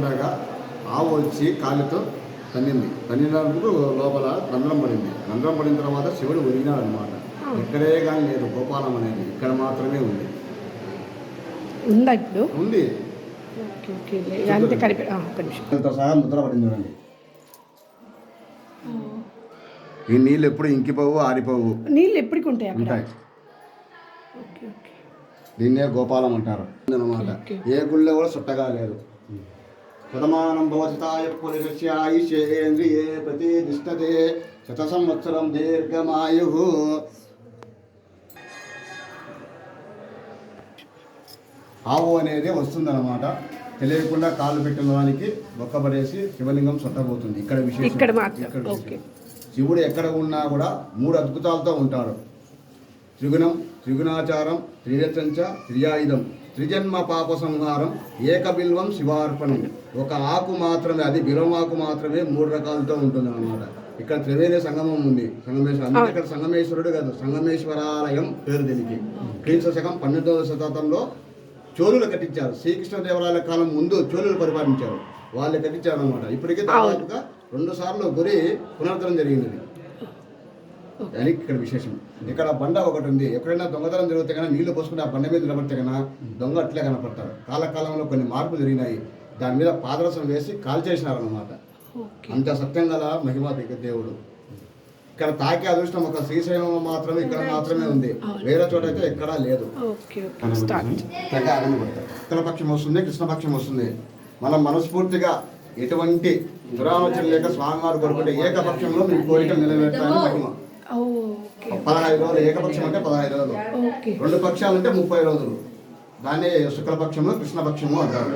ఉండగా ఆవు వచ్చి కాలుతో తన్నినందుకు లోపల రంధ్రం పడింది. రంధ్రం పడిన తర్వాత శివుడు ఒరిగినాడు అనమాట. ఎక్కడే కానీ లేదు గోపాలం అనేది, ఇక్కడ మాత్రమే ఉంది. ఉందా ఇప్పుడు? ఉంది. సహా ముద్ర పడింది చూడండి. ఈ నీళ్ళు ఎప్పుడు ఇంకిపోవు, ఆరిపోవు. నీళ్ళు ఎప్పటికి ఉంటాయి? దీన్నే గోపాలం అంటారు అనమాట. ఏ గుళ్ళో కూడా చుట్టగా లేదు. శతమానం భవతాయ పురుషస్య ఆయుష్యేంద్రియే ప్రతిష్టతే శత సంవత్సరం దీర్ఘమాయు. ఆవు అనేది వస్తుందన్నమాట. తెలియకుండా కాళ్ళు పెట్టిన వానికి ఒక్కబడేసి శివలింగం చుట్టబోతుంది. ఇక్కడ విశేషం. శివుడు ఎక్కడ ఉన్నా కూడా 3 అద్భుతాలతో ఉంటాడు. త్రిగుణాచారం, త్రిరచంచ, త్రియాయుధం, త్రిజన్మ పాప సంహారం, ఏకబిల్వం శివార్పణం. ఒక ఆకు మాత్రమే, అది బిల్వమాకు మాత్రమే 3 రకాలతో ఉంటుంది అన్నమాట. ఇక్కడ త్రివేణి సంగమం ఉంది. అందుకే ఇక్కడ సంగమేశ్వరుడు కాదు, సంగమేశ్వరాలయం పేరు దీనికి. క్రీస్తు శకం 12వ శతాబ్దంలో చోళులు కట్టించారు. శ్రీకృష్ణదేవరాయల కాలం ముందు చోళులు పరిపాలించారు, వాళ్ళు కట్టించారు అనమాట. ఇప్పటికే దాదాపుగా 2 సార్లు గురి పునరుద్ధరణ జరిగింది. అని ఇక్కడ విశేషం. ఇక్కడ బండ ఒకటి ఉంది. ఎక్కడైనా దొంగతనం జరిగితే కన్నా నీళ్లు పోసుకుని ఆ బండ మీద నిలబడితే కన్నా దొంగ అట్లే కనపడతారు. కాలకాలంలో కొన్ని మార్పులు జరిగినాయి. దాని మీద పాదరసం వేసి కాల్చేసినారనమాట. అంత సత్యం గల మహిమ దేవుడు. ఇక్కడ తాకే అదృష్టం ఒక శ్రీశైలంలో మాత్రమే, ఇక్కడ మాత్రమే ఉంది. వేరే చోట అయితే ఎక్కడా లేదు. ఉత్తరపక్షం వస్తుంది, కృష్ణపక్షం వస్తుంది. మనం మనస్ఫూర్తిగా ఎటువంటి దురాలోచన లేక స్వామివారు కోరుకుంటే ఏకపక్షంలో మీ కోరికలు నిలబెట్టాలని మహిమ. 15 రోజులు ఏకపక్షం అంటే 15 రోజులు, 2 పక్షాలు అంటే 30 రోజులు. దాన్ని శుక్లపక్షము, కృష్ణపక్షము అంటారు.